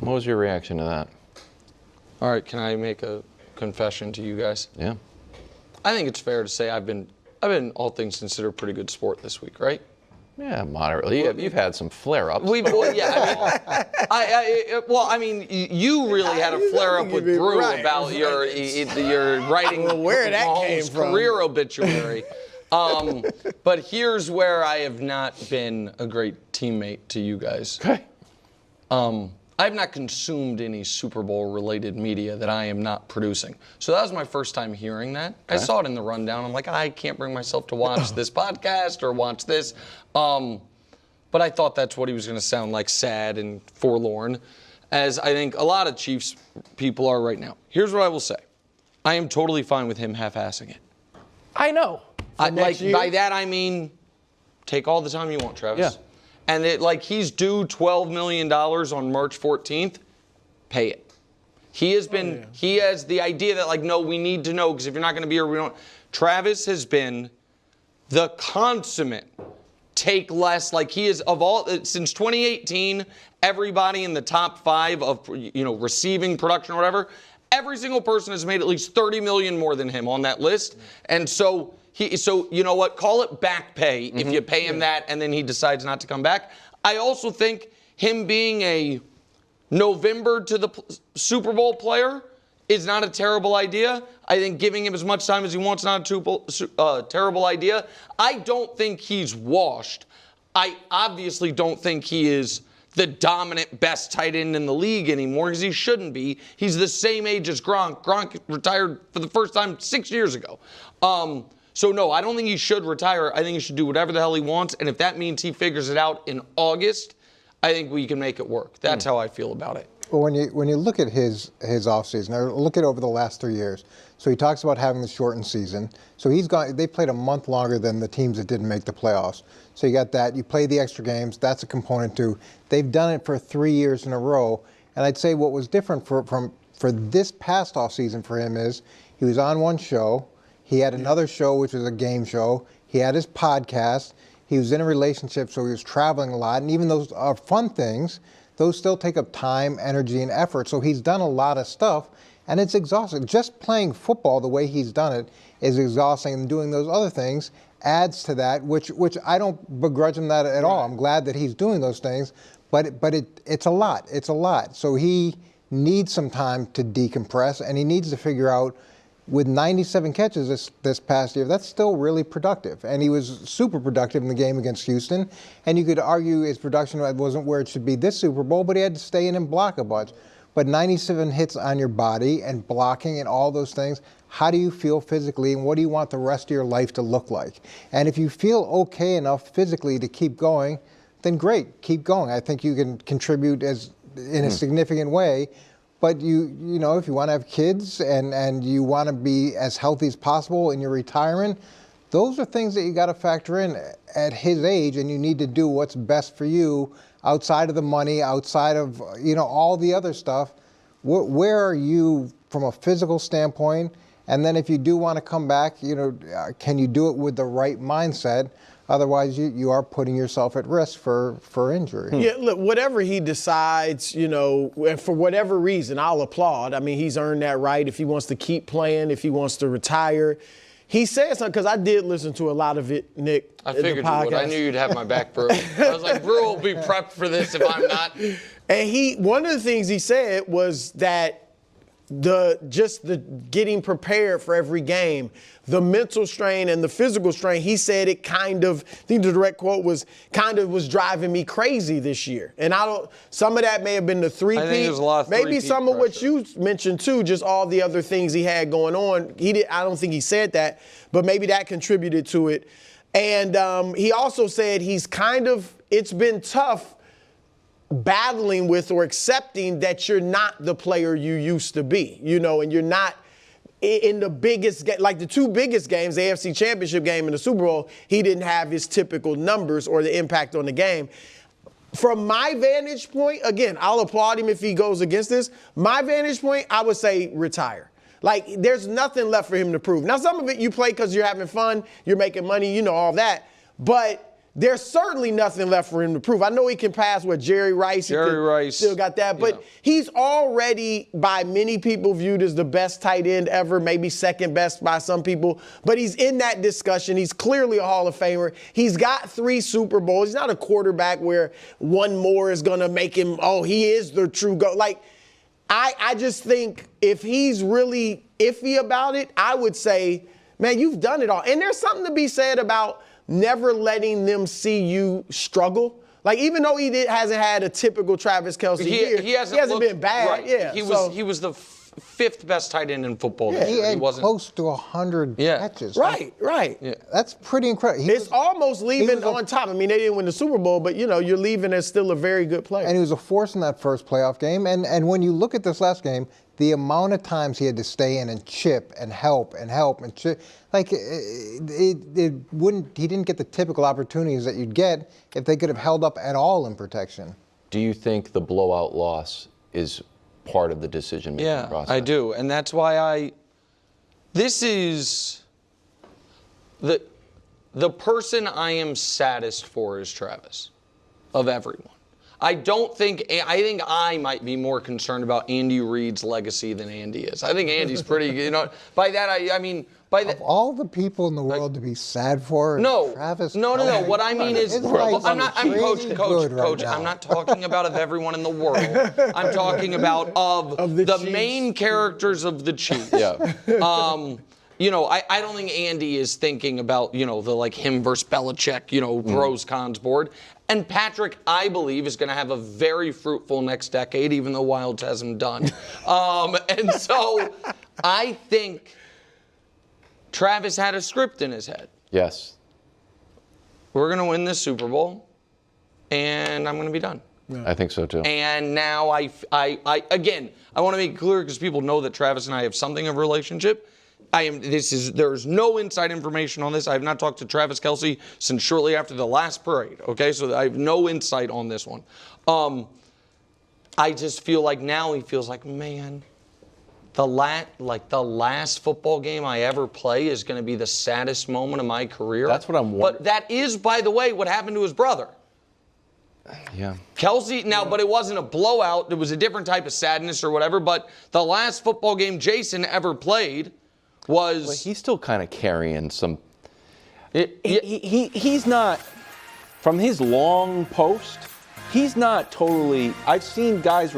What was your reaction to that? All right, can I make a confession to you guys? Yeah. I think it's fair to say I've been all things considered, pretty good sport this week, right? Yeah, moderately. You've had some flare-ups. I mean, you really had a flare-up with Brew about your writing where that came from. career obituary. But here's where I have not been a great teammate to you guys. Okay. I have not consumed any Super Bowl-related media that I am not producing. So that was my first time hearing that. Okay. I saw it in the rundown. I'm like, I can't bring myself to watch this podcast or watch this. But I thought that's what he was going to sound like, sad and forlorn, as I think a lot of Chiefs people are right now. Here's what I will say. I am totally fine with him half-assing it. I know. By that I mean, take all the time you want, Travis. Yeah. And he's due $12 million on March 14th, pay it. He has the idea that no, we need to know, because if you're not going to be here, we don't. Travis has been the consummate take less, he is since 2018, everybody in the top 5 of, receiving production or whatever, every single person has made at least $30 million more than him on that list. And so you know what? Call it back pay if you pay him that and then he decides not to come back. I also think him being a November to the Super Bowl player is not a terrible idea. I think giving him as much time as he wants is not a terrible idea. I don't think he's washed. I obviously don't think he is the dominant best tight end in the league anymore, because he shouldn't be. He's the same age as Gronk. Gronk retired for the first time 6 years ago. So, no, I don't think he should retire. I think he should do whatever the hell he wants. And if that means he figures it out in August, I think we can make it work. That's how I feel about it. Well, when you look at his offseason, or look at over the last 3 years, so he talks about having the shortened season. So they played a month longer than the teams that didn't make the playoffs. So you got that. You play the extra games. That's a component too. They've done it for 3 years in a row. And I'd say what was different for this past offseason for him is he was on one show. He had another show, which was a game show. He had his podcast. He was in a relationship, so he was traveling a lot. And even those are fun things, those still take up time, energy, and effort. So he's done a lot of stuff, and it's exhausting. Just playing football the way he's done it is exhausting, and doing those other things adds to that, which I don't begrudge him that at all. I'm glad that he's doing those things, but it's a lot. It's a lot. So he needs some time to decompress, and he needs to figure out, with 97 catches this past year, that's still really productive. And he was super productive in the game against Houston. And you could argue his production wasn't where it should be this Super Bowl, but he had to stay in and block a bunch. But 97 hits on your body and blocking and all those things, how do you feel physically, and what do you want the rest of your life to look like? And if you feel okay enough physically to keep going, then great, keep going. I think you can contribute in a significant way. But you know, if you want to have kids and you want to be as healthy as possible in your retirement, those are things that you got to factor in at his age, and you need to do what's best for you outside of the money, outside of all the other stuff. Where are you from a physical standpoint? And then if you do want to come back, can you do it with the right mindset? Otherwise, you are putting yourself at risk for injury. Yeah, look, whatever he decides, and for whatever reason, I'll applaud. I mean, he's earned that right. If he wants to keep playing, if he wants to retire. He said something, because I did listen to a lot of it, Nick. I figured you would. I knew you'd have my back, Brew. I was like, Brew will be prepped for this if I'm not. And one of the things he said was that the getting prepared for every game, the mental strain and the physical strain, he said it I think the direct quote was driving me crazy this year. And some of that may have been the three-peat. I think there's a lot of maybe some of what you mentioned too, just all the other things he had going on. I don't think he said that, but maybe that contributed to it. And he also said it's been tough battling with or accepting that you're not the player you used to be, and you're not in the biggest game, like the two biggest games, the AFC Championship game and the Super Bowl, he didn't have his typical numbers or the impact on the game. From my vantage point, again, I'll applaud him if he goes against this. My vantage point, I would say retire. There's nothing left for him to prove. Now, some of it you play because you're having fun, you're making money, all that. But there's certainly nothing left for him to prove. I know he can pass with Jerry Rice. Jerry Rice. Still got that. But he's already, by many people, viewed as the best tight end ever, maybe second best by some people. But he's in that discussion. He's clearly a Hall of Famer. He's got 3 Super Bowls. He's not a quarterback where one more is going to make him, he is the true GOAT. Like, I just think if he's really iffy about it, I would say, man, you've done it all. And there's something to be said about never letting them see you struggle. Like, even though hasn't had a typical Travis Kelce year, he hasn't been bad. Right. Yeah, he was the 5th best tight end in football. Yeah, he had close to 100 catches. Right. Yeah. That's pretty incredible. It's almost leaving on top. I mean, they didn't win the Super Bowl, but, you're leaving as still a very good player. And he was a force in that first playoff game. And when you look at this last game, the amount of times he had to stay in and chip and help and chip, like he didn't get the typical opportunities that you'd get if they could have held up at all in protection. Do you think the blowout loss is part of the decision-making process? Yeah, I do. And that's why this is the person I am saddest for is Travis, of everyone. I think I might be more concerned about Andy Reid's legacy than Andy is. I think Andy's pretty, by that I mean, by that. Of all the people in the world to be sad for, Travis. No. What I mean is, Coach. I'm not talking about of everyone in the world. I'm talking about of the main characters of the Chiefs. Yeah. I don't think Andy is thinking about, the like him versus Belichick, pros cons board. And Patrick, I believe, is going to have a very fruitful next decade, even though Wilds hasn't done. And so I think Travis had a script in his head. Yes. We're going to win this Super Bowl, and I'm going to be done. Yeah. I think so, too. And now I want to make it clear because people know that Travis and I have something of a relationship. There's no inside information on this. I have not talked to Travis Kelce since shortly after the last parade. Okay, so I have no insight on this one. I just feel like now he feels like, man, the last football game I ever play is going to be the saddest moment of my career. That's what I'm wondering. But that is, by the way, what happened to his brother. Yeah. Kelce, but it wasn't a blowout. It was a different type of sadness or whatever. But the last football game Jason ever played was. Well, he's still kind of carrying some. He's not, from his long post, he's not totally. I've seen guys